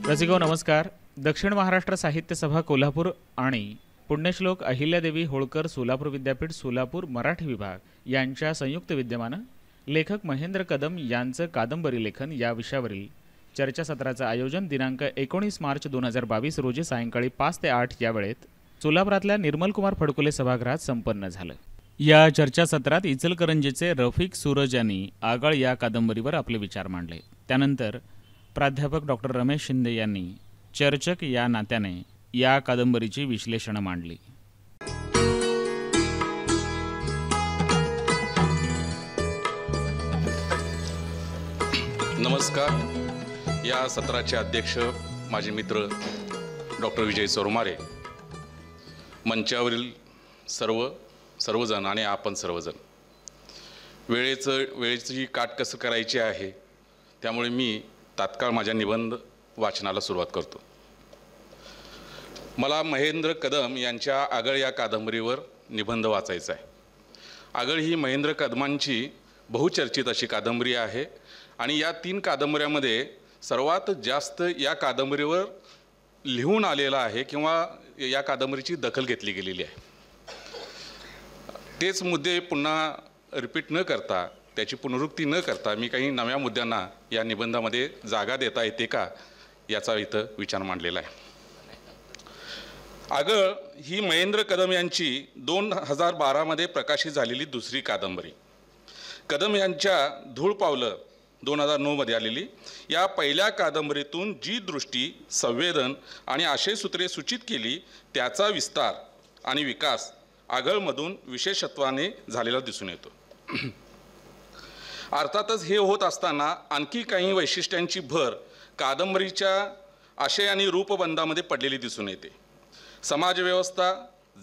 रसिको नमस्कार. दक्षिण महाराष्ट्र साहित्य सभा कोल्हापूर आणि पुण्यश्लोक अहिल्यादेवी होळकर सोलापूर विद्यापीठ सोलापूर मराठी विभाग यांच्या संयुक्त विद्यमानं लेखक महेंद्र कदम यांचं कादंबरी लेखन या विषयावरील चर्चासत्राचं आयोजन दिनांक 19 मार्च 2022 रोजी सायंकाळी 5 ते 8 या वेळेत सोलापुरातल्या निर्मलकुमार फडकुले सभागृहात संपन्न झालं. या चर्चासत्रात इचलकरंजीचे रफिक सूरज यांनी आगळ या कादंबरीवर आपले विचार मांडले. त्यानंतर प्राध्यापक डॉक्टर रमेश शिंदे यांनी चर्चक या नात्याने या कादंबरीची विश्लेषणं मांडली. नमस्कार. या सत्राचे अध्यक्ष माझे मित्र डॉक्टर विजय चोरमारे, मंचावरील सर्वजण आणि आपण सर्वजण. वेळेची काट कसं करायची आहे, त्यामुळे मी तात्काळ माझ्या निबंध वाचनाला सुरुवात करतो. मला महेंद्र कदम यांच्या आगळ या कादंबरीवर निबंध वाचायचा आहे. आगळ ही महेंद्र कदमांची बहुचर्चित अशी कादंबरी आहे आणि या 3 कादंबऱ्यामध्ये सर्वात जास्त या कादंबरीवर लिहून आलेला आहे किंवा या कादंबरीची दखल घेतली गेलेली आहे. तेच मुद्दे पुन्हा रिपीट न करता, त्याची पुनरुक्ती न करता मी काही नव्या मुद्द्यांना या निबंधामध्ये जागा देता येते का याचा इथं विचार मांडलेला आहे. आगळ ही महेंद्र कदम यांची 2012 प्रकाशित झालेली दुसरी कादंबरी. कदम यांच्या धूळ पावलं 2009 आलेली या पहिल्या कादंबरीतून जी दृष्टी, संवेदन आणि आशयसूत्रे सूचित केली त्याचा विस्तार आणि विकास आगळमधून विशेषत्वाने झालेला दिसून येतो. अर्थातच हे होत असताना आणखी काही वैशिष्ट्यांची भर कादंबरीच्या आशय आणि रूपबंधामध्ये पडलेली दिसून येते. समाजव्यवस्था,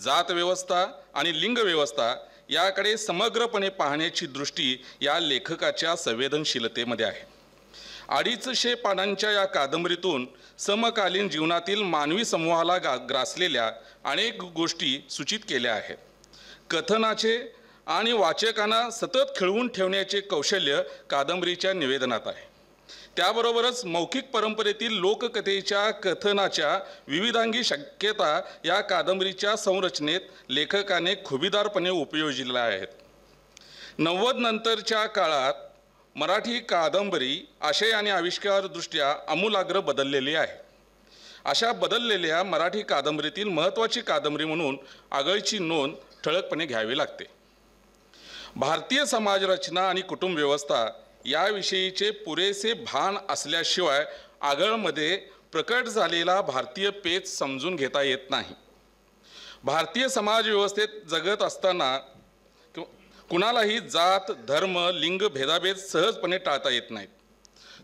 जातव्यवस्था आणि लिंगव्यवस्था याकडे समग्रपणे पाहण्याची दृष्टी या लेखकाच्या संवेदनशीलतेमध्ये आहे. 250 पानांच्या या कादंबरीतून समकालीन जीवनातील मानवी समूहाला ग्रासलेल्या अनेक गोष्टी सूचित केल्या आहेत. कथनाचे आणि वाचकांना सतत खिळवून ठेवण्याचे कौशल्य कादंबरीच्या निवेदनात आहे. त्याबरोबरच मौखिक परंपरेतील लोककथेच्या कथनाच्या विविधांगी शक्यता या कादंबरीच्या संरचनेत लेखकाने खुबीदारपणे उपयोजलेल्या आहेत. 90 नंतरच्या काळात मराठी कादंबरी आशय आणि आविष्कारदृष्ट्या आमूलाग्र बदललेली आहे. अशा बदललेल्या मराठी कादंबरीतील महत्त्वाची कादंबरी म्हणून आगळची नोंद ठळकपणे घ्यावी लागते. भारतीय समाजरचना आणि कुटुंब व्यवस्था याविषयीचे पुरेसे भान असल्याशिवाय आगळमध्ये प्रकट झालेला भारतीय पेच समजून घेता येत नाही. भारतीय समाजव्यवस्थेत जगत असताना कुणालाही जात, धर्म, लिंग भेदाभेद सहजपणे टाळता येत नाहीत.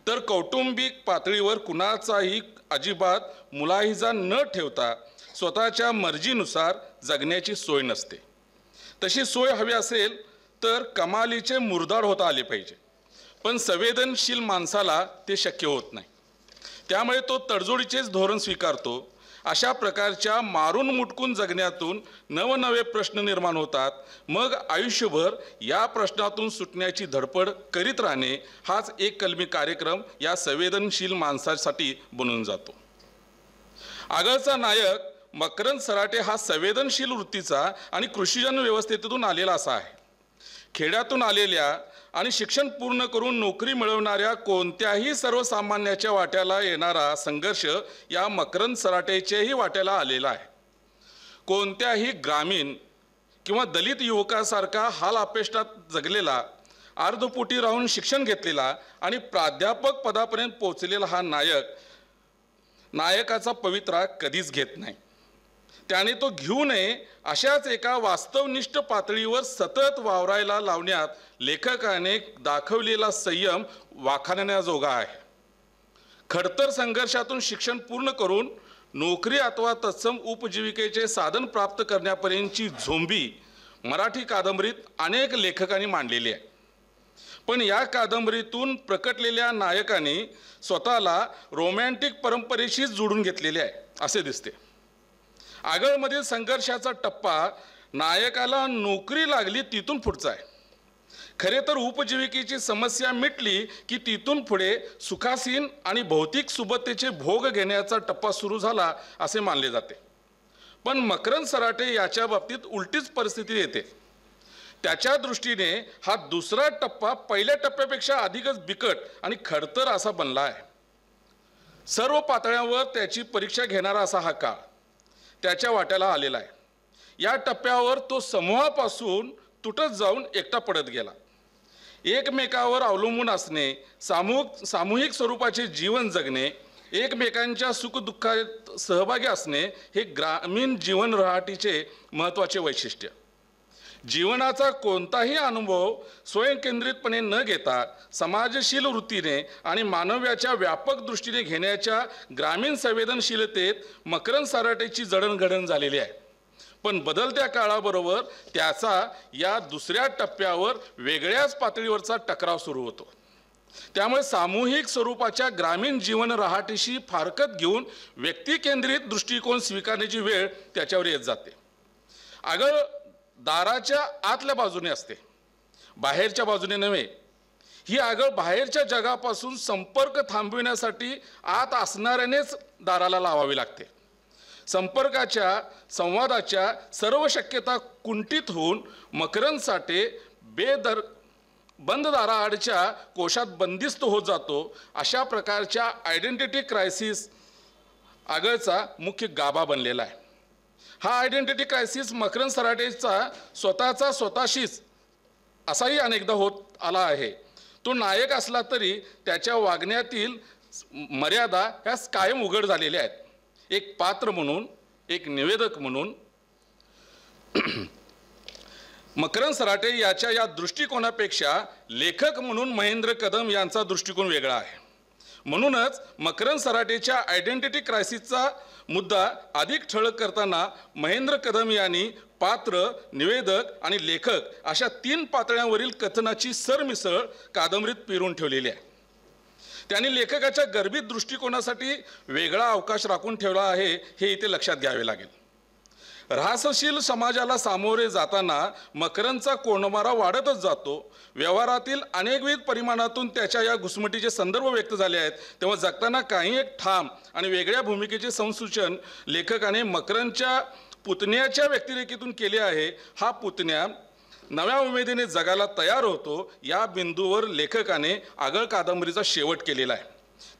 तर कौटुंबिक पातळीवर कुणाचाही अजिबात मुलाहिजा न ठेवता स्वतःच्या मर्जीनुसार जगण्याची सोय नसते. तशी सोय हवी असेल तर कमालीचे मुरदाड होता आले पाहिजे, पण संवेदनशील माणसाला ते शक्य होत नाही. त्यामुळे तो तडजोडीचेच धोरण स्वीकारतो. अशा प्रकारच्या मारून मुटकून जगण्यातून नवनवे प्रश्न निर्माण होतात. मग आयुष्यभर या प्रश्नातून सुटण्याची धडपड करीत राहणे हाच एक कलमी कार्यक्रम या संवेदनशील माणसासाठी बनून जातो. आगळचा नायक मकरंद सराटे हा संवेदनशील वृत्तीचा आणि कृषीजन व्यवस्थेतून आलेला असा आहे. खेड्यातून आलेल्या आणि शिक्षण पूर्ण करून नोकरी मिळवणाऱ्या कोणत्याही सर्वसामान्याच्या वाट्याला येणारा संघर्ष या मकरंद सराटेच्याही वाट्याला आलेला आहे. कोणत्याही ग्रामीण किंवा दलित युवकासारखा हाल अपेष्टात जगलेला, अर्धपोटी राहून शिक्षण घेतलेला आणि प्राध्यापक पदापर्यंत पोहोचलेला हा नायकाचा पवित्रा कधीच घेत नाही. त्याने तो घेऊ नये अशाच एका वास्तवनिष्ठ पातळीवर सतत वावरायला लावण्यात लेखकाने दाखवलेला संयम वाखाणण्याजोगा आहे. खडतर संघर्षातून शिक्षण पूर्ण करून नोकरी अथवा तत्सम उपजीविकेचे साधन प्राप्त करण्यापर्यंतची झोंबी मराठी कादंबरीत अनेक लेखकांनी मांडलेली आहे. पण या कादंबरीतून प्रकटलेल्या नायकाने स्वतःला रोमॅन्टिक परंपरेशीच जोडून घेतलेले आहे असे दिसते. आगळमधील संघर्षाचा टप्पा नायकाला नोकरी लागली तिथून पुढचा आहे. खरे तर उपजीविकेची समस्या मिटली की तिथून पुढे सुखासीन आणि भौतिक सुबत्तेचे भोग घेण्याचा टप्पा सुरू झाला असे मानले जाते. पण मकरंद सराटे याच्या बाबतीत उलटीच परिस्थिती येते. त्याच्या दृष्टीने हा दुसरा टप्पा पहिल्या टप्प्यापेक्षा अधिकच बिकट आणि खडतर असा बनला आहे. सर्व पातळ्यांवर त्याची परीक्षा घेणारा असा हा काळ त्याच्या वाट्याला आलेला आहे. या टप्प्यावर तो समूहापासून तुटत जाऊन एकटा पडत गेला. एकमेकावर अवलंबून असणे, सामूहिक स्वरूपाचे जीवन जगणे, एकमेकांच्या सुखदुःखात सहभागी असणे हे ग्रामीण जीवन रहाटीचे महत्त्वाचे वैशिष्ट्य. जीवनाचा कोणताही अनुभव स्वयंकेंद्रितपणे न घेता समाजशील वृत्तीने आणि मानव्याच्या व्यापक दृष्टीने घेण्याच्या ग्रामीण संवेदनशीलतेत मकरंद सराटेची जडणघडण झालेली आहे. पण बदलत्या काळाबरोबर त्याचा या दुसऱ्या टप्प्यावर वेगळ्याच पातळीवरचा टकराव सुरू होतो. त्यामुळे सामूहिक स्वरूपाच्या ग्रामीण जीवन रहाटीशी फारकत घेऊन व्यक्तिकेंद्रित दृष्टिकोन स्वीकारण्याची वेळ त्याच्यावर येत जाते. आगळ दाराच्या आतल्या बाजूने असते, बाहेरच्या बाजूने नव्हे. ही आगळ बाहेरच्या जगापासून संपर्क थांबविण्यासाठी आत असणाऱ्यानेच दाराला लावावी लागते. संपर्काच्या संवादाच्या सर्व शक्यता कुंठित होऊन मकरंद साठे बंद दाराआडच्या कोशात बंदिस्त होत जातो. अशा प्रकारच्या आयडेंटिटी क्रायसिस आगळचा मुख्य गाभा बनलेला आहे. हा आयडेंटिटी क्रायसिस मकरंद सराटेचा स्वतःशीच असाही अनेकदा होत आला आहे. तो नायक असला तरी त्याच्या वागण्यातील मर्यादा ह्या कायम उघड झालेल्या आहेत. एक पात्र म्हणून, एक निवेदक म्हणून मकरंद सराटे याच्या या दृष्टिकोनापेक्षा लेखक म्हणून महेंद्र कदम यांचा दृष्टिकोन वेगळा आहे. म्हणूनच मकरंद सराटेच्या आयडेंटिटी क्रायसिसचा मुद्दा अधिक ठळक करताना महेंद्र कदम यांनी पात्र, निवेदक आणि लेखक अशा 3 पातळ्यांवरील कथनाची सरमिसळ कादंबरीत पेरून ठेवलेली आहे. त्यांनी लेखकाच्या गर्भित दृष्टिकोनासाठी वेगळा अवकाश राखून ठेवला आहे हे इथे लक्षात घ्यावे लागेल. ऱ्हासशील समाजाला सामोरे जाताना मकरंदचा कोंडमारा वाढतच जातो. व्यवहारातील अनेकविध परिमाणातून त्याच्या या घुसमटीचे संदर्भ व्यक्त झाले आहेत. तेव्हा जगताना काही एक ठाम आणि वेगळ्या भूमिकेचे संसूचन लेखकाने मकरंदच्या पुतण्याच्या व्यक्तिरेखेतून केले आहे. हा पुतण्या नव्या उमेदीने जगायला तयार होतो. या बिंदूवर लेखकाने आगळ कादंबरीचा शेवट केलेला आहे.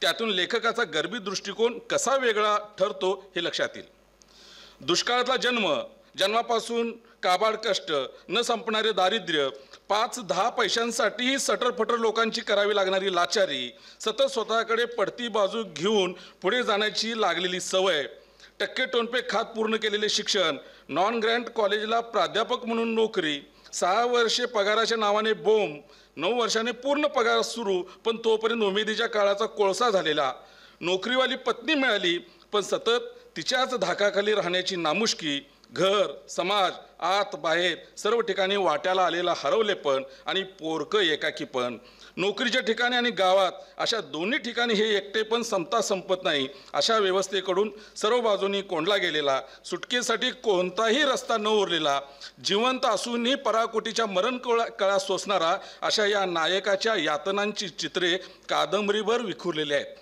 त्यातून लेखकाचा गर्भित दृष्टिकोन कसा वेगळा ठरतो हे लक्षात येईल. दुष्काळातला जन्म, जन्मापासून काबाड कष्ट, न संपणारे दारिद्र्य, 5-10 पैशांसाठीही सटरफटर लोकांची करावी लागणारी लाचारी, सतत स्वतःकडे पडती बाजू घेऊन पुढे जाण्याची लागलेली सवय, टक्के टोनपे खात पूर्ण केलेले शिक्षण, नॉन ग्रँट कॉलेजला प्राध्यापक म्हणून नोकरी, 6 वर्षे पगाराच्या नावाने बोंब, 9 वर्षाने पूर्ण पगार सुरू पण तोपर्यंत उमेदीच्या काळाचा कोळसा झालेला, नोकरीवाली पत्नी मिळाली पण सतत तिच्याच धाकाखाली राहण्याची नामुष्की, घर, समाज, आत बाहेर सर्व ठिकाणी वाट्याला आलेला हरवलेपण आणि पोरकं एकाकीपण, नोकरीच्या ठिकाणी आणि गावात अशा दोन्ही ठिकाणी हे एकटेपण संपत नाही. अशा व्यवस्थेकडून सर्व बाजूंनी कोंडला गेलेला, सुटकेसाठी कोणताही रस्ता न उरलेला, जिवंत असूनही पराकोटीच्या मरण कळा सोसणारा अशा या नायकाच्या यातनांची चित्रे कादंबरीभर विखुरलेली आहेत.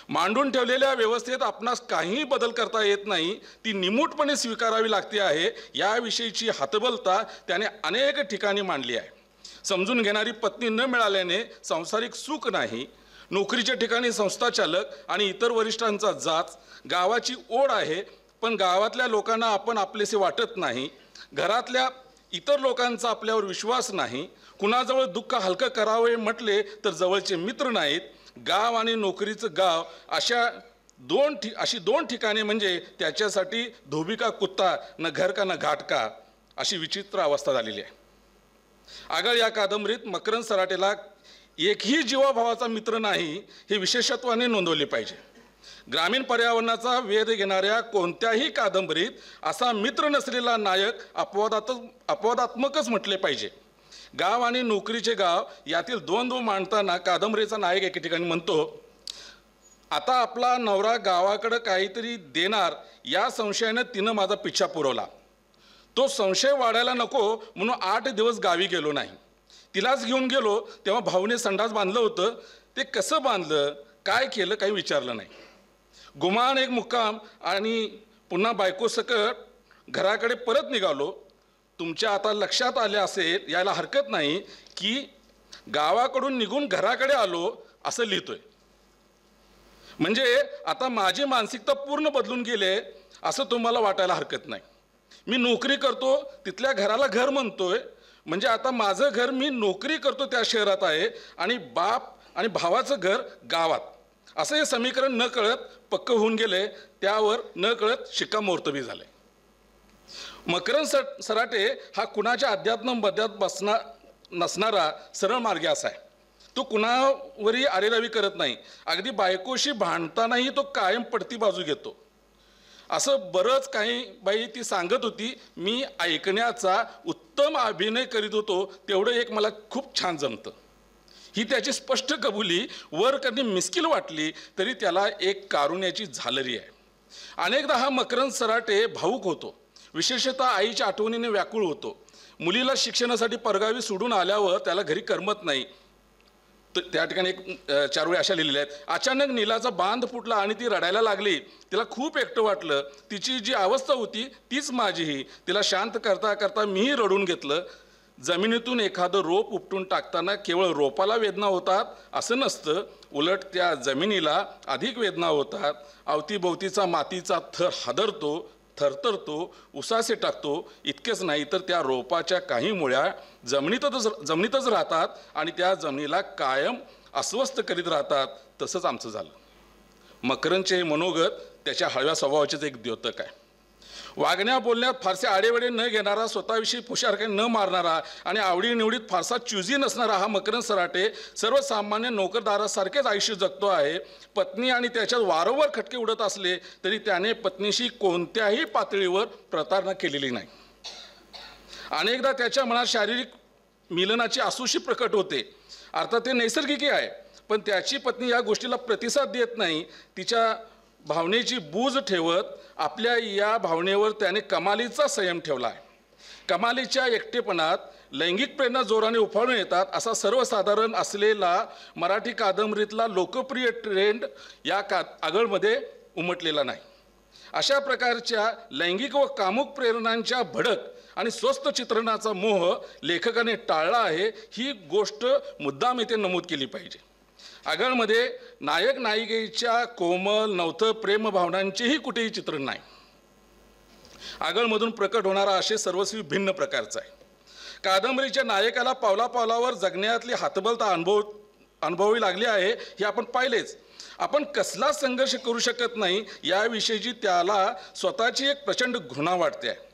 मांडून ठेवलेल्या व्यवस्थेत आपणास काहीही बदल करता येत नाही, ती निमूटपणे स्वीकारावी लागते आहे. याविषयीची हतबलता त्याने अनेक ठिकाणी मांडली आहे. समजून घेणारी पत्नी न मिळाल्याने सांसारिक सुख नाही, नोकरीच्या ठिकाणी संस्थाचालक आणि इतर वरिष्ठांचा जाच, गावाची ओढ आहे पण गावातल्या लोकांना आपण आपलेसे वाटत नाही, घरातल्या इतर लोकांचा आपल्यावर विश्वास नाही, कुणाजवळ दुःख हलकं करावे म्हटले तर जवळचे मित्र नाहीत, गाव आणि नोकरीचं गाव अशी दोन ठिकाणे म्हणजे त्याच्यासाठी धोबी का कुत्ता, न घर का न घाट का, अशी विचित्र अवस्था झालेली आहे. आगळ या कादंबरीत मकरंद सराटेला एकही जीवाभावाचा मित्र नाही हे विशेषत्वाने नोंदवले पाहिजे. ग्रामीण पर्यावरणाचा वेध घेणाऱ्या कोणत्याही कादंबरीत असा मित्र नसलेला नायक अपवादात्मकच म्हटले पाहिजे. गाव आणि नोकरीचे गाव यातील द्वंद्व मांडताना कादंबरीचा नायक एके ठिकाणी म्हणतो, आता आपला नवरा गावाकडं काहीतरी देणार या संशयाने तिनं माझा पिच्छा पुरवला. तो संशय वाढायला नको म्हणून 8 दिवस गावी गेलो नाही. तिलाच घेऊन गेलो तेव्हा भाऊने संडास बांधलं होतं. ते कसं बांधलं, काय केलं, काही विचारलं नाही. गुमान एक मुक्काम आणि पुन्हा बायकोसकट घराकडे परत निघालो. तुमच्या आता लक्षात आले असेल, यायला हरकत नाही, की गावाकडून निघून घराकडे आलो असं लिहितोय. म्हणजे आता माझी मानसिकता पूर्ण बदलून गेले असं तुम्हाला वाटायला हरकत नाही. मी नोकरी करतो, तिथल्या घराला घर म्हणतोय. म्हणजे आता माझं घर मी नोकरी करतो त्या शहरात आहे आणि बाप आणि भावाचं घर गावात, असं हे समीकरण न कळत पक्क होऊन गेले. त्यावर न कळत शिक्कामोर्तबी झाले. मकरंद सराटे हा कुणाच्या अध्यात्म मध्यात नसणारा सरळ मार्गी असा आहे. तो कुणावरही आरेरावी करत नाही. अगदी बायकोशी भांडतानाही तो कायम पडती बाजू घेतो. असं बरंच काही बाई ती सांगत होती. मी ऐकण्याचा उत्तम अभिनय करीत होतो, तेवढं एक मला खूप छान जमतं. ही त्याची स्पष्ट कबुली वर कधी मिस्किल वाटली तरी त्याला एक कारुण्याची झालरी आहे. अनेकदा हा मकरंद सराटे भावूक होतो. विशेषतः आईच्या आठवणीने व्याकुळ होतो. मुलीला शिक्षणासाठी परगावी सोडून आल्यावर त्याला घरी करमत नाही. त्या ठिकाणी एक 4 वेळी अशा लिहिलेल्या आहेत. अचानक नीलाचा बांध फुटला आणि ती रडायला लागली. तिला खूप एकटं वाटलं. तिची जी अवस्था होती तीच माझीही. तिला शांत करता करता मीही रडून घेतलं. जमिनीतून एखादं रोप उपटून टाकताना केवळ रोपाला वेदना होतात असं नसतं, उलट त्या जमिनीला अधिक वेदना होतात. अवतीभोवतीचा मातीचा थर हादरतो, थरथरतो, उसासे टाकतो. इतकेच नाही तर त्या रोपाच्या काही मुळ्या जमिनीतच राहतात आणि त्या जमिनीला कायम अस्वस्थ करीत राहतात. तसंच आमचं झालं. मकरंदचे हे मनोगत त्याच्या हळव्या स्वभावाचेच एक द्योतक आहे. वागण्या बोलण्यात फारसे आडेवडे न घेणारा, स्वतःविषयी फुशारके न मारणारा आणि आवडीनिवडीत फारसा चुजी नसणारा हा मकरंद सराटे सर्वसामान्य नोकरदारासारखेच आयुष्य जगतो आहे. पत्नी आणि त्याच्यात वारंवार खटके उडत असले तरी त्याने पत्नीशी कोणत्याही पातळीवर प्रतारणा केलेली नाही. अनेकदा त्याच्या मनात शारीरिक मिलनाची आसुशी प्रकट होते. अर्थात ते नैसर्गिकही आहे, पण त्याची पत्नी या गोष्टीला प्रतिसाद देत नाही. तिच्या भावनेची बूज ठेवत आपल्या या भावनेवर त्याने कमालीचा संयम ठेवला आहे. कमालीच्या एकटेपणात लैंगिक प्रेरणा जोराने उफाळून येतात असा सर्वसाधारण असलेला मराठी कादंबरीतला लोकप्रिय ट्रेंड या आगळमध्ये उमटलेला नाही. अशा प्रकारच्या लैंगिक व कामुक प्रेरणांच्या भडक आणि स्वस्त चित्रणाचा मोह लेखकाने टाळला आहे. ही गोष्ट मुद्दाम इथे नमूद केली पाहिजे. आगळमध्ये नायक नायिकेच्या कोमल नवथं प्रेम भावनांचेही कुठेही चित्रण नाही. आगळमधून प्रकट होणारा आशय सर्वस्वी भिन्न प्रकारचा आहे. कादंबरीच्या नायकाला पावला पावलावर जगण्यातली हातबलता अनुभवावी लागली आहे हे आपण पाहिलेच. आपण कसला संघर्ष करू शकत नाही याविषयीची त्याला स्वतःची एक प्रचंड घृणा वाटते आहे.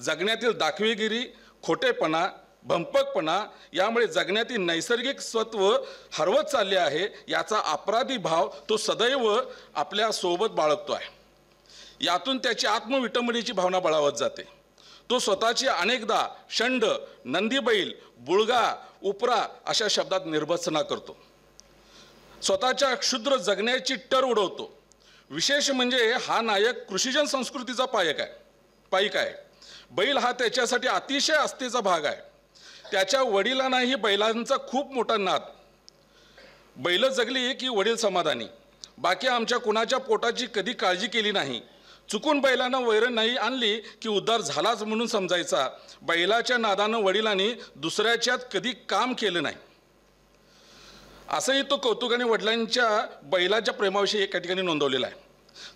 जगण्यातील दाखवेगिरी, खोटेपणा, भंपकपणा यामुळे जगण्यातील नैसर्गिक सत्व हरवत चालले आहे. याचा अपराधी भाव तो सदैव आपल्या सोबत बाळगतो आहे. यातून त्याची आत्मविटंबनेची भावना बळावत जाते. तो स्वतःची अनेकदा षंड, नंदीबैल, बुळगा, उपरा अशा शब्दात निर्भत्सना करतो. स्वतःच्या क्षुद्र जगण्याची टर उडवतो. विशेष म्हणजे हा नायक कृषीजन संस्कृतीचा पाईक आहे. बैल हा त्याच्यासाठी अतिशय आस्थेचा भाग आहे. त्याच्या वडिलांनाही बैलांचा खूप मोठा नाद. बैल जगली की वडील समाधानी. बाकी आमच्या कुणाच्या पोटाची कधी काळजी केली नाही. चुकून बैलांना वैरण नाही आणली की उद्धार झालाच म्हणून समजायचा. बैलाच्या नादानं वडिलांनी दुसऱ्याच्यात कधी काम केलं नाही. असंही तो कौतुकाने वडिलांच्या बैलाच्या प्रेमाविषयी एका ठिकाणी नोंदवलेला आहे.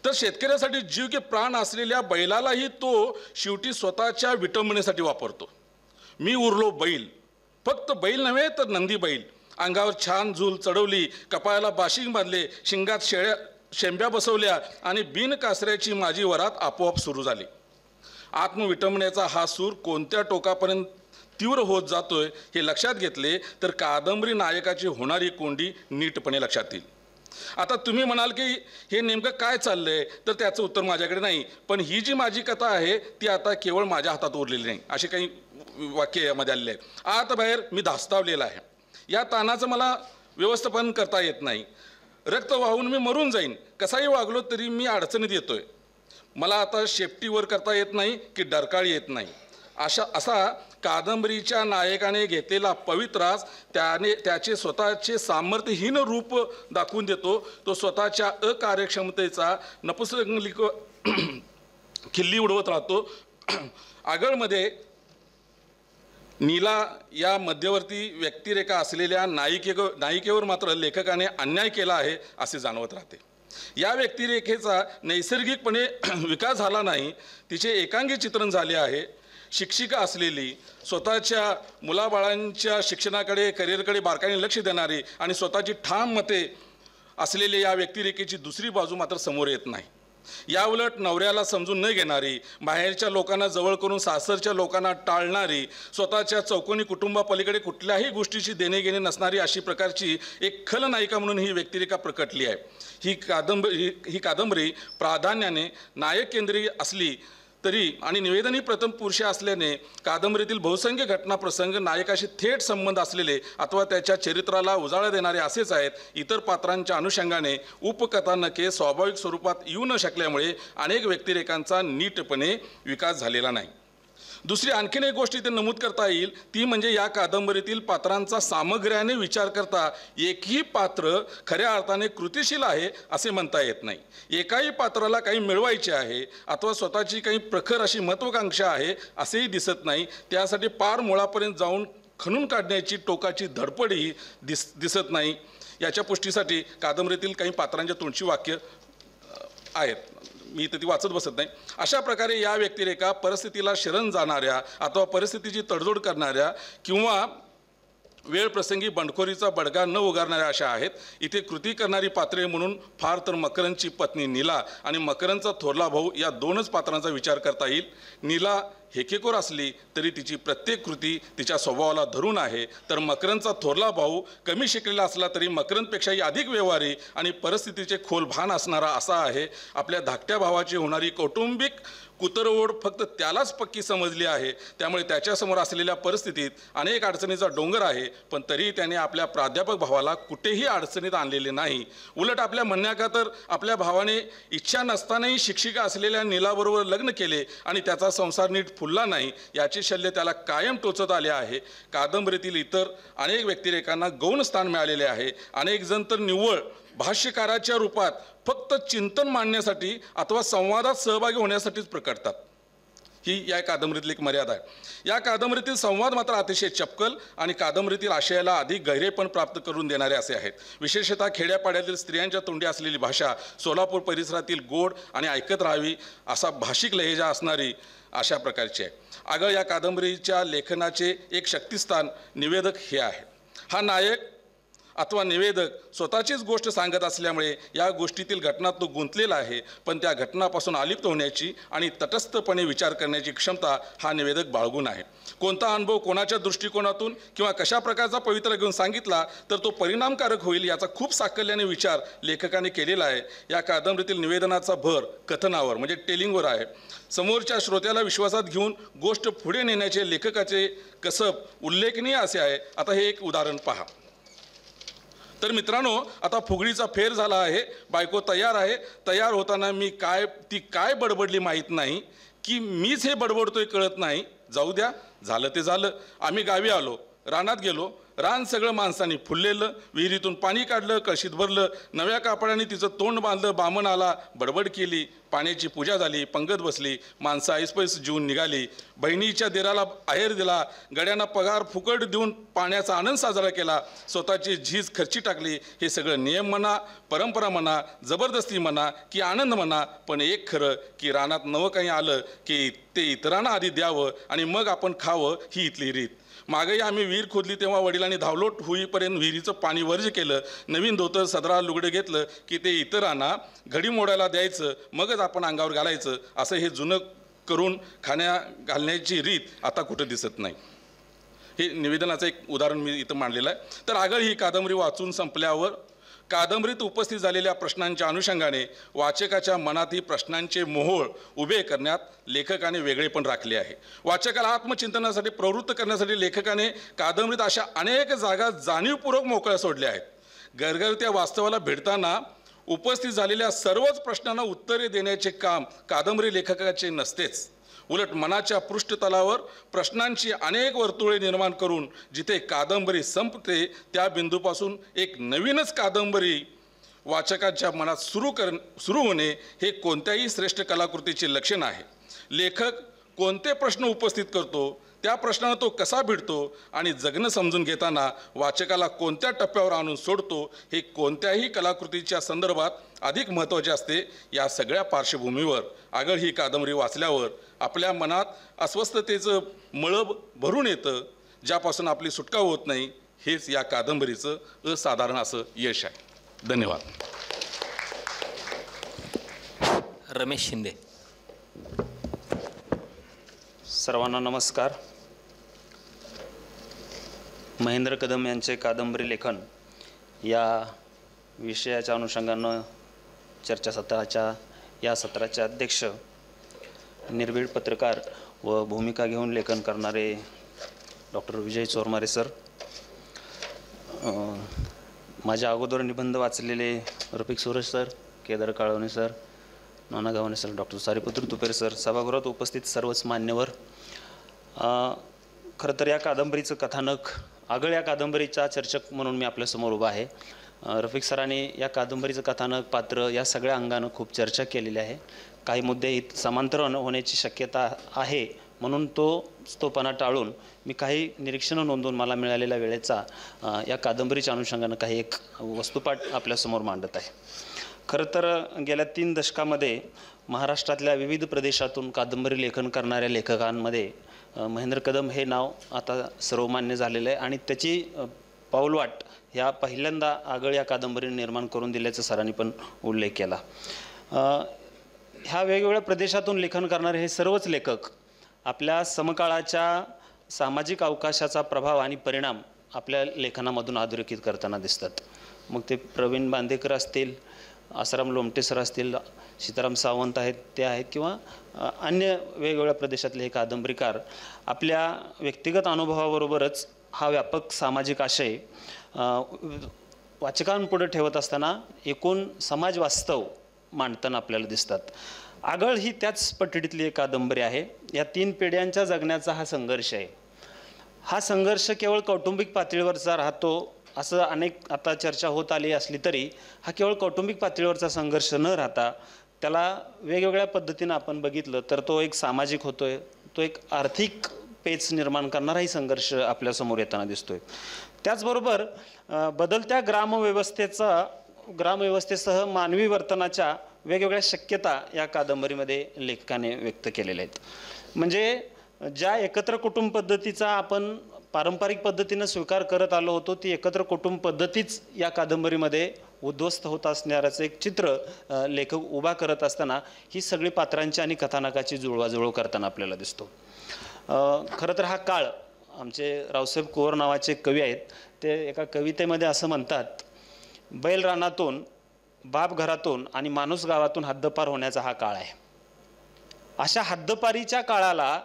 तर शेतकऱ्यासाठी जीव की प्राण असलेल्या बैलालाही तो शेवटी स्वतःच्या विटंबनेसाठी वापरतो. मी उरलो बैल, फक्त बैल नव्हे तर नंदी बैल. अंगावर छान झूल चढवली, कपाळाला बाशिंग बांधले, शिंगात शेंब्या बसवल्या आणि बिनकासऱ्याची माझी वरात आपोआप सुरू झाली. आत्मविटंबनेचा हा सूर कोणत्या टोकापर्यंत तीव्र होत जातोय हे लक्षात घेतले तर कादंबरी नायकाची होणारी कोंडी नीटपणे लक्षात येईल. आता तुम्ही म्हणाल की हे नेमकं काय चाललंय, तर त्याचं उत्तर माझ्याकडे नाही. पण ही जी माझी कथा आहे ती आता केवळ माझ्या हातात उरलेली नाही. असे काही वाक्य यामध्ये आलेले आहेत. आत बाहेर मी धास्तावलेला आहे. या ताणाचं मला व्यवस्थापन करता येत नाही. रक्त वाहून मी मरून जाईन. कसाही वागलो तरी मी अडचणीत येतोय. मला आता शेपटीवर करता येत नाही की डरकाळी येत नाही. असा कादंबरीच्या नायकाने घेतलेला पवित्रास त्याचे स्वतःचे सामर्थ्यहीन रूप दाखवून देतो. तो स्वतःच्या अकार्यक्षमतेचा नपुसंलिक खिल्ली उडवत राहतो. आगळमध्ये नीला या मध्यवर्ती व्यक्तिरेखा असलेल्या नायिकेवर मात्र लेखकाने अन्याय केला आहे असे जाणवत राहते. या व्यक्तिरेखेचा नैसर्गिकपणे विकास झाला नाही, तिचे एकांगी चित्रण झाले आहे. शिक्षिका असलेली, स्वतःच्या मुलाबाळांच्या शिक्षणाकडे करिअरकडे बारकाईने लक्ष देणारी आणि स्वतःची ठाम मते असलेली या व्यक्तिरेखेची दुसरी बाजू मात्र समोर येत नाही. याउलट नवऱ्याला समजून न घेणारी, बाहेरच्या लोकांना जवळ करून सासरच्या लोकांना टाळणारी, स्वतःच्या चौकोनी कुटुंबापलीकडे कुठल्याही गोष्टीची देणेघेणे नसणारी अशी प्रकारची एक खलनायिका म्हणून ही व्यक्तिरेखा प्रकटली आहे. ही कादंबरी प्राधान्याने नायक केंद्रीय असली तरी आणि निवेदनही प्रथम पुरुष असल्याने कादंबरीतील बहुसंख्य घटना प्रसंग नायकाशी थेट संबंध असलेले अथवा त्याच्या चरित्राला उजाळा देणारे असेच आहेत. इतर पात्रांच्या अनुषंगाने उपकथानके स्वाभाविक स्वरूपात येऊ न शकल्यामुळे अनेक व्यक्तिरेखांचा नीटपणे विकास झालेला नाही. दुसरी आणखीन एक गोष्ट इथे नमूद करता येईल, ती म्हणजे या कादंबरीतील पात्रांचा सामग्र्याने विचार करता एकही पात्र खऱ्या अर्थाने कृतिशील आहे असे म्हणता येत नाही. एकाही पात्राला काही मिळवायचे आहे अथवा स्वतःची काही प्रखर अशी महत्त्वाकांक्षा आहे असेही दिसत नाही. त्यासाठी पार मुळापर्यंत जाऊन खणून काढण्याची टोकाची धडपडही दिसत नाही. याच्या पुष्टीसाठी कादंबरीतील काही पात्रांच्या तोंडची वाक्य आहेत, मी तर ती वाचत बसत नाही. अशा प्रकारे या व्यक्तिरेखा परिस्थितीला शरण जाणाऱ्या अथवा परिस्थितीची तडजोड करणाऱ्या किंवा वेळ प्रसंगी बंडखोरीचा बडगा न उगारणाऱ्या अशा आहेत. इथे कृती करणारी पात्रे म्हणून फार तर मकरंदची पत्नी नीला आणि मकरंदचा थोरला भाऊ या दोनच पात्रांचा विचार करता येईल. नीला हेकेखोर असली तरी तिची प्रत्येक कृती तिच्या स्वभावाला धरून आहे, तर मकरंदचा थोरला भाऊ कमी शिकलेला असला तरी मकरंदपेक्षाही अधिक व्यवहारी आणि परिस्थितीचे खोल भान असणारा असा आहे. आपल्या धाकट्या भावाची होणारी कौटुंबिक कुतरओढ फक्त त्यालाच पक्की समजली आहे. त्यामुळे त्याच्यासमोर असलेल्या परिस्थितीत अनेक अडचणीचा डोंगर आहे, पण तरीही त्याने आपल्या प्राध्यापक भावाला कुठेही अडचणीत आणलेले नाही. उलट आपल्या म्हणण्याका तर आपल्या भावाने इच्छा नसतानाही शिक्षिका असलेल्या नीलाबरोबर लग्न केले आणि त्याचा संसार नीट फुलला नाही याचे शल्य त्याला कायम टोचत आले आहे. कादंबरीतील इतर अनेक व्यक्तिरेखांना गौण स्थान मिळालेले आहे. अनेक जण तर निव्वळ भाष्यकाराच्या रूपात फक्त चिंतन मांडण्यासाठी अथवा संवादात सहभागी होण्यासाठीच प्रकटतात. ही या कादंबरीतील एक मर्यादा आहे. या कादंबरीतील संवाद मात्र अतिशय चपकल आणि कादंबरीतील आशयाला अधिक गहिरेपण प्राप्त करून देणारे असे आहेत. विशेषतः खेड्यापाड्यातील स्त्रियांच्या तोंडी असलेली भाषा, सोलापूर परिसरातील गोड आणि ऐकत राहावी असा भाषिक लहेजा असणारी अशा प्रकारची आहे. अगं या कादंबरीच्या लेखनाचे एक शक्तिस्थान निवेदक हे आहे. हा नायक अथवा निवेदक स्वतःचीच गोष्ट सांगत असल्यामुळे या गोष्टीतील घटनात तो गुंतलेला आहे, पण त्या घटनापासून अलिप्त होण्याची आणि तटस्थपणे विचार करण्याची क्षमता हा निवेदक बाळगून आहे. कोणता अनुभव कोणाच्या दृष्टिकोनातून किंवा कशा प्रकारचा पवित्रा घेऊन सांगितला तर तो परिणामकारक होईल याचा खूप साकल्याने विचार लेखकाने केलेला आहे. या कादंबरीतील निवेदनाचा भर कथनावर म्हणजे टेलिंगवर आहे. समोरच्या श्रोत्याला विश्वासात घेऊन गोष्ट पुढे नेण्याचे लेखकाचे कसब उल्लेखनीय असे आहे. आता हे एक उदाहरण पहा. तर मित्रांनो, आता फुगडीचा फेर झाला आहे, बायको तयार आहे. तयार होताना ती काय बडबडली माहीत नाही की मीच हे बडबडतोय कळत नाही. जाऊ द्या, झालं ते झालं. आम्ही गावी आलो, रानात गेलो. रान सगळं माणसांनी फुललेलं. विहिरीतून पाणी काढलं, कळशीत भरलं. नव्या कापडाने तिचं तोंड बांधलं. बामण आला, बडबड केली. पाण्याची पूजा झाली, पंगत बसली. माणसं ऐसपैस जीवन निघाली. बहिणीच्या देराला आहेर दिला. गड्यांना पगार फुकट देऊन पाण्याचा आनंद साजरा केला. स्वतःची झीज खर्ची टाकली. हे सगळं नियम म्हणा, परंपरा म्हणा, जबरदस्ती म्हणा की आनंद म्हणा, पण एक खरं की रानात नवं काही आलं की ते इतरांना आधी द्यावं आणि मग आपण खावं, ही इथली रीत. मागेही आम्ही विहीर खोदली तेव्हा वडिलांनी धावलोट होईपर्यंत विहिरीचं पाणी वर्ज केलं. नवीन धोतर सदरा लुगडं घेतलं की ते इतरांना घडी मोडायला द्यायचं, मगच आपण अंगावर घालायचं. असं हे जुनं करून घालण्याची रीत आता कुठं दिसत नाही. हे निवेदनाचं एक उदाहरण मी इथं मांडलेलं आहे. तर आगळ ही कादंबरी वाचून संपल्यावर कादंबरीत उपस्थित झालेल्या प्रश्नांच्या अनुषंगाने वाचकाच्या मनातही प्रश्नांचे मोहोळ उभे करण्यात लेखकाने वेगळेपण राखले आहे. वाचकाला आत्मचिंतनासाठी प्रवृत्त करण्यासाठी लेखकाने कादंबरीत अशा अनेक जागा जाणीवपूर्वक मोकळ्या सोडल्या आहेत. गरगरत्या वास्तवाला भेटताना उपस्थित झालेल्या सर्वच प्रश्नांना उत्तरे देण्याचे काम कादंबरी लेखकाचे नसतेच. उलट मनाच्या पृष्ठतलावर प्रश्नांची अनेक वर्तुळे निर्माण करून जिथे कादंबरी संपते त्या बिंदूपासून एक नवीनच कादंबरी वाचकांच्या मनात सुरू होणे हे कोणत्याही श्रेष्ठ कलाकृतीचे लक्षण आहे. लेखक कोणते प्रश्न उपस्थित करतो, त्या प्रश्नाला तो कसा भिडतो आणि जगणं समजून घेताना वाचकाला कोणत्या टप्प्यावर आणून सोडतो हे कोणत्याही कलाकृतीच्या संदर्भात अधिक महत्त्वाचे असते. या सगळ्या पार्श्वभूमीवर आगळ ही कादंबरी वाचल्यावर आपल्या मनात अस्वस्थतेचं मळब भरून येतं, ज्यापासून आपली सुटका होत नाही. हेच या कादंबरीचं असाधारण असं यश आहे. धन्यवाद. रमेश शिंदे. सर्वांना नमस्कार. महेंद्र कदम यांचे कादंबरी लेखन या विषयाच्या अनुषंगानं चर्चासत्राच्या या सत्राचे अध्यक्ष, निर्भीड पत्रकार व भूमिका घेऊन लेखन करणारे डॉक्टर विजय चोरमारे सर, माझ्या अगोदर निबंध वाचलेले रफिक सूरज सर, केदार काळवणे सर, नाना गावणे सर, डॉक्टर सारीपुत्र तुपेर सर, सभागृहात उपस्थित सर्वच मान्यवर. खरं तर या कादंबरीचं कथानक, आगळ या कादंबरीचा चर्चक म्हणून मी आपल्यासमोर उभा आहे. रफिक सरांनी या कादंबरीचं कथानक, पात्र या सगळ्या अंगानं खूप चर्चा केलेली आहे. काही मुद्दे समांतर होण्याची शक्यता आहे, म्हणून तोपणा टाळून मी काही निरीक्षणं नोंदवून मला मिळालेल्या वेळेचा या कादंबरीच्या अनुषंगानं काही एक वस्तुपाठ आपल्यासमोर मांडत आहे. खरं तर गेल्या 3 दशकामध्ये महाराष्ट्रातल्या विविध प्रदेशातून कादंबरी लेखन करणाऱ्या लेखकांमध्ये महेंद्र कदम हे नाव आता सर्वमान्य झालेलं आहे आणि त्याची पाऊलवाट ह्या पहिल्यांदा आगळ या कादंबरीने निर्माण करून दिल्याचा सरांनी पण उल्लेख केला. ह्या वेगवेगळ्या प्रदेशातून लेखन करणारे हे सर्वच लेखक आपल्या समकाळाच्या सामाजिक अवकाशाचा प्रभाव आणि परिणाम आपल्या लेखनामधून अधोरेखित करताना दिसतात. मग ते प्रवीण बांदेकर असतील, आसाराम लोमटे सर असतील, सीताराम सावंत आहेत ते आहेत, किंवा अन्य वेगवेगळ्या प्रदेशातले हे कादंबरीकार आपल्या व्यक्तिगत अनुभवाबरोबरच हा व्यापक सामाजिक आशय वाचकांपुढे ठेवत असताना एकूण समाज वास्तव मांडताना आपल्याला दिसतात. आगळ ही त्याच पट्टीतली एक कादंबरी आहे. या 3 पिढ्यांच्या जगण्याचा हा संघर्ष आहे. हा संघर्ष केवळ कौटुंबिक पातळीवरचा राहतो असं अनेक आता चर्चा होत आली असली तरी हा केवळ कौटुंबिक पातळीवरचा संघर्ष न राहता त्याला वेगवेगळ्या पद्धतीनं आपण बघितलं तर तो एक सामाजिक होतोय, तो एक आर्थिक पेच निर्माण करणाराही संघर्ष आपल्यासमोर येताना दिसतोय. त्याचबरोबर बदलत्या ग्रामव्यवस्थेसह मानवी वर्तनाच्या वेगवेगळ्या शक्यता या कादंबरीमध्ये लेखकाने व्यक्त केलेल्या आहेत. म्हणजे ज्या एकत्र कुटुंब पद्धतीचा आपण पारंपरिक पद्धतीनं स्वीकार करत आलो होतो, ती एकत्र कुटुंब पद्धतीच या कादंबरीमध्ये उद्ध्वस्त होत असणाऱ्याचं एक चित्र लेखक उभा करत असताना ही सगळी पात्रांची आणि कथानकाची जुळवाजुळव करताना आपल्याला दिसतो. खरं तर हा काळ, आमचे रावसाहेब कुवर नावाचे कवी आहेत, ते एका कवितेमध्ये असं म्हणतात, बैल रानातून, बाप घरातून आणि माणूस गावातून हद्दपार होण्याचा हा काळ आहे. अशा हद्दपारीच्या काळाला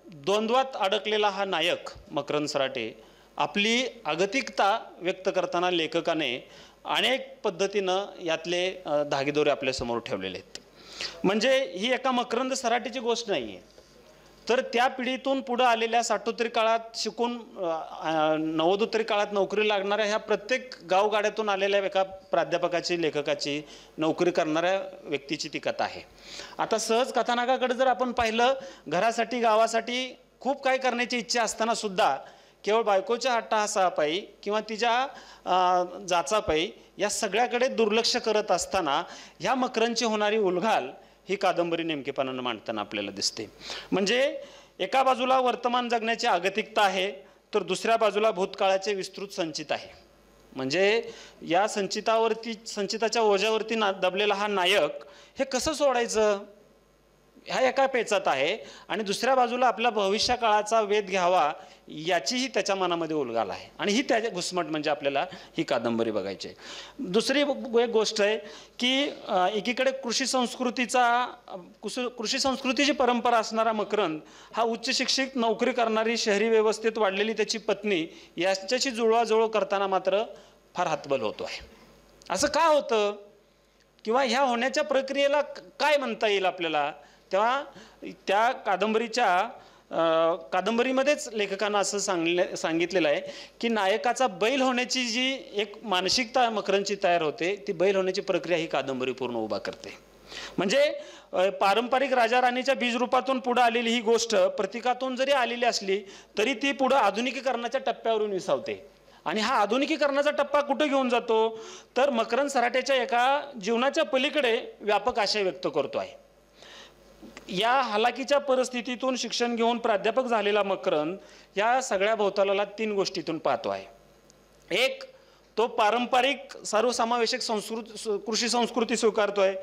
द्वंद्वात अडकलेला हा नायक मकरंद सराटे आपली अगतिकता व्यक्त करताना लेखकाने अनेक पद्धतीनं यातले धागेदोरे आपल्यासमोर ठेवलेले आहेत. म्हणजे ही एका मकरंद सराटेची गोष्ट नाही आहे, तर त्या पिढीतून पुढं आलेल्या साठोत्तरी काळात शिकून नव्वदोत्तरी काळात नोकरी लागणाऱ्या ह्या प्रत्येक गावगाड्यातून आलेल्या एका प्राध्यापकाची, लेखकाची, नोकरी करणाऱ्या व्यक्तीची ती कथा आहे. आता सहज कथानकाकडे जर आपण पाहिलं, घरासाठी गावासाठी खूप काही करण्याची इच्छा असताना सुद्धा केवळ बायकोच्या हट्टाहासापायी किंवा तिच्या जाचापायी या सगळ्याकडे दुर्लक्ष करत असताना ह्या मकरंदची होणारी उलघाल ही कादंबरी नेमकेपणानं मांडताना आपल्याला दिसते. म्हणजे एका बाजूला वर्तमान जगण्याची अगतिकता आहे, तर दुसऱ्या बाजूला भूतकाळाचे विस्तृत संचित आहे. म्हणजे या संचिताच्या ओझ्यावरती दबलेला हा नायक हे कसं सोडायचं ह्या एका पेचात आहे, आणि दुसऱ्या बाजूला आपल्या भविष्य काळाचा वेध घ्यावा याचीही त्याच्या मनामध्ये उलघाल आहे. आणि ही त्याच्या घुसमट म्हणजे आपल्याला ही कादंबरी बघायची आहे. दुसरी एक गोष्ट आहे की एकीकडे कृषी संस्कृतीची परंपरा असणारा मकरंद हा उच्च शिक्षित नोकरी करणारी, शहरी व्यवस्थेत वाढलेली त्याची पत्नी याच्याशी जुळवाजुळव करताना मात्र फार हतबल होतो आहे. असं का होतं किंवा ह्या होण्याच्या प्रक्रियेला काय म्हणता येईल आपल्याला, तेव्हा त्या कादंबरीमध्येच लेखकानं असं सांगितलेलं आहे की नायकाचा बैल होण्याची जी एक मानसिकता मकरंदची तयार होते, ती बैल होण्याची प्रक्रिया ही कादंबरी पूर्ण उभा करते. म्हणजे पारंपरिक राजा राणीच्या बीजरूपातून पुढे आलेली ही गोष्ट प्रतीकातून जरी आलेली असली तरी ती पुढे आधुनिकीकरणाच्या टप्प्यावरून विसावते. आणि हा आधुनिकीकरणाचा टप्पा कुठे घेऊन जातो तर मकरंद सराटेच्या एका जीवनाच्या पलीकडे व्यापक आशय व्यक्त करतो आहे. या हालाकीच्या परिस्थितीतून शिक्षण घेऊन प्राध्यापक झालेला मकरंद या सगळ्या भोवतालाला 3 गोष्टीतून पाहतो आहे. एक, तो पारंपरिक सर्वसमावेशक कृषी संस्कृती स्वीकारतोय.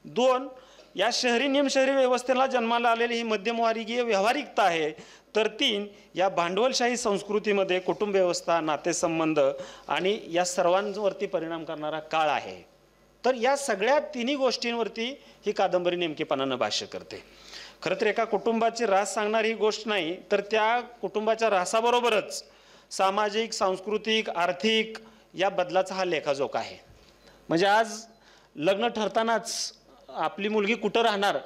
2, या शहरी निमशहरी व्यवस्थेला जन्माला आलेली ही मध्यमवर्गीय व्यावहारिकता आहे. तर 3, या भांडवलशाही संस्कृतीमध्ये कुटुंब व्यवस्था, नातेसंबंध आणि या सर्वांवरती परिणाम करणारा काळ आहे. तर या सगळ्या 3 गोष्टींवरती ही कादंबरी नेमकेपणानं भाष्य करते. खरं तर एका कुटुंबाची रास सांगणारी ही गोष्ट नाही, तर त्या कुटुंबाच्या रासाबरोबरच सामाजिक, सांस्कृतिक, आर्थिक या बदलाचा हा लेखाजोखा आहे. म्हणजे आज लग्न ठरतानाच आपली मुलगी कुठं राहणार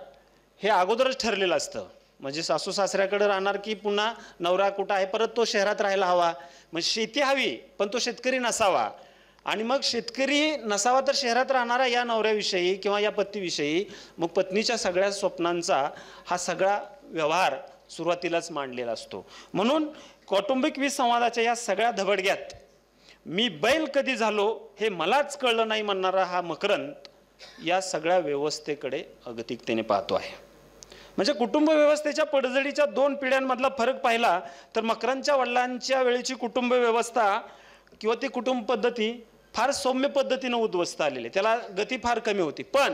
हे अगोदरच ठरलेलं असतं. म्हणजे सासू सासऱ्याकडे राहणार की पुन्हा नवरा कुठं आहे, परत तो शहरात राहायला हवा, म्हणजे शेती हवी पण तो शेतकरी नसावा. आणि मग शेतकरी नसावा तर शहरात राहणारा या नवऱ्याविषयी किंवा या पतीविषयी मग पत्नीच्या सगळ्या स्वप्नांचा हा सगळा व्यवहार सुरुवातीलाच मांडलेला असतो. म्हणून कौटुंबिक विसंवादाच्या या सगळ्या धबडग्यात मी बैल कधी झालो हे मलाच कळलं नाही म्हणणारा हा मकरंद या सगळ्या व्यवस्थेकडे अगतिकतेने पाहतो आहे. म्हणजे कुटुंब व्यवस्थेच्या पडझडीच्या 2 पिढ्यांमधला फरक पाहिला तर मकरंदच्या वडिलांच्या वेळेची कुटुंब व्यवस्था किंवा ती कुटुंब पद्धती फार सौम्य पद्धतीनं उद्ध्वस्त आलेली, त्याला गती फार कमी होती. पण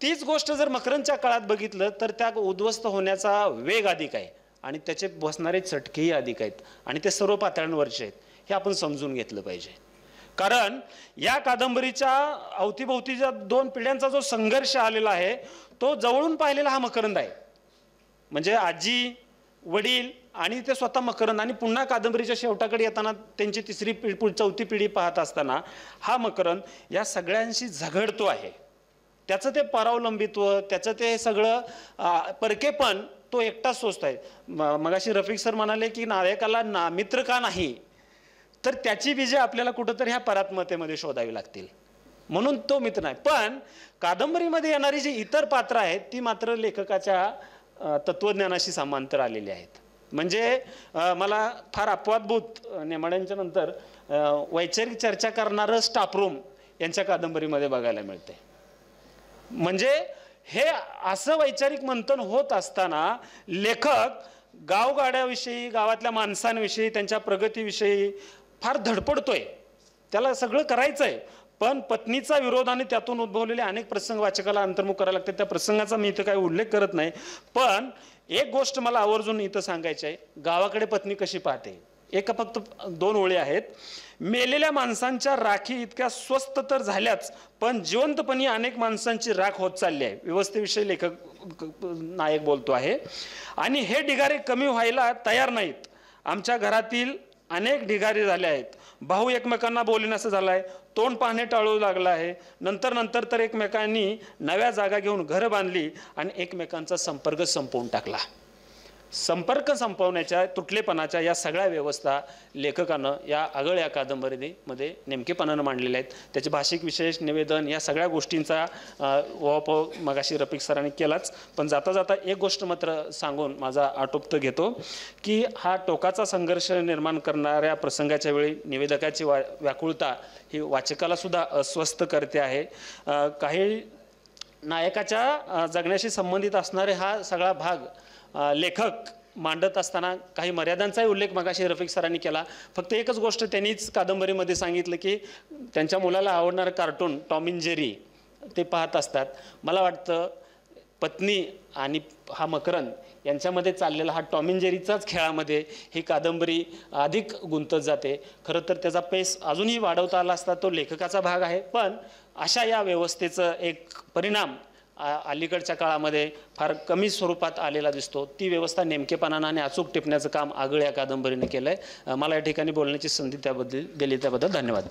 तीच गोष्ट जर मकरंदच्या काळात बघितलं तर त्या उद्ध्वस्त होण्याचा वेग अधिक आहे आणि त्याचे बसणारे चटकेही अधिक आहेत आणि ते सर्व पातळ्यांवरचे आहेत. हे आपण समजून घेतलं पाहिजे. कारण या कादंबरीच्या अवतीभोवतीच्या 2 पिढ्यांचा जो संघर्ष आलेला आहे तो जवळून पाहिलेला हा मकरंद आहे. म्हणजे आजी, वडील आणि ते स्वतः मकरंद आणि पुन्हा कादंबरीच्या शेवटाकडे येताना त्यांची 3री पिढी 4थी पिढी पाहत असताना हा मकरंद या सगळ्यांशी झगडतो आहे. त्याचं ते परावलंबित्व, त्याचं ते सगळं परकेपण तो एकटाच सोचत आहे. मगाशी रफिक सर म्हणाले की नायकाला मित्र का नाही, तर त्याची बीजे आपल्याला कुठंतरी ह्या परात्मतेमध्ये शोधावी लागतील. म्हणून तो मित्र नाही. पण कादंबरीमध्ये येणारी जी इतर पात्र आहेत ती मात्र लेखकाच्या तत्वज्ञानाशी समांतर आलेली आहेत. म्हणजे मला फार अपवादभूत नेमाड्यांच्या नंतर वैचारिक चर्चा करणारं स्टाफरूम यांच्या कादंबरीमध्ये बघायला मिळते. म्हणजे हे असं वैचारिक मंथन होत असताना लेखक गावगाड्याविषयी, गावातल्या माणसांविषयी, त्यांच्या प्रगतीविषयी फार धडपडतोय. त्याला सगळं करायचं आहे पण पत्नीचा विरोध आणि त्यातून उद्भवलेले अनेक प्रसंग वाचकाला अंतर्मुख करायला लागतात. त्या प्रसंगाचा मी इथं काही उल्लेख करत नाही. पण एक गोष्ट मला आवर्जून इथं सांगायची आहे, गावाकडे पत्नी कशी पाहते. एका फक्त 2 ओळी आहेत. मेलेल्या माणसांच्या राखी इतक्या स्वस्त तर झाल्याच पण जिवंतपणी अनेक माणसांची राख होत चालली आहे. व्यवस्थेविषयी लेखक नायक बोलतो आहे. आणि हे ढिगारे कमी व्हायला तयार नाहीत. आमच्या घरातील अनेक ढिगारे झाले आहेत. भाऊ एकमेकांना बोलण्याचं झालं आहे, तोंड पाहणे टाळू लागलं आहे. नंतर तर एकमेकांनी नव्या जागा घेऊन घरं बांधली आणि एकमेकांचा संपर्क संपवून टाकला. संपर्क संपवण्याच्या, तुटलेपणाच्या या सगळ्या व्यवस्था लेखकानं या आगळ्या कादंबरीमध्ये नेमकेपणानं मांडलेल्या आहेत. त्याचे भाषिक विशेष निवेदन या सगळ्या गोष्टींचा वापर मगाशी रफिक सरांनी केलाच. पण जाता जाता एक गोष्ट मात्र सांगून माझा आटोपत घेतो की हा टोकाचा संघर्ष निर्माण करणाऱ्या प्रसंगाच्या वेळी निवेदकाची व्याकुळता ही वाचकाला सुद्धा अस्वस्थ करते आहे. काही नायकाच्या जगण्याशी संबंधित असणारे हा सगळा भाग लेखक मांडत असताना काही मर्यादांचाही उल्लेख मगाशी रफिक सरांनी केला. फक्त एकच गोष्ट त्यांनीच कादंबरीमध्ये सांगितलं की त्यांच्या मुलाला आवडणारं कार्टून टॉम अँड जेरी ते पाहत असतात. मला वाटतं पत्नी आणि हा मकरंद यांच्यामध्ये चाललेला हा टॉम अँड जेरीचाच खेळामध्ये ही कादंबरी अधिक गुंतत जाते. खरं तर त्याचा पेस अजूनही वाढवता आला असता, तो लेखकाचा भाग आहे. पण अशा या व्यवस्थेचं एक परिणाम अलीकडच्या काळामध्ये फार कमी स्वरूपात आलेला दिसतो. ती व्यवस्था नेमकेपणानं आणि अचूक टिपण्याचं काम आगळ या कादंबरीने केलं आहे. मला या ठिकाणी बोलण्याची संधी त्याबद्दल दिली त्याबद्दल धन्यवाद.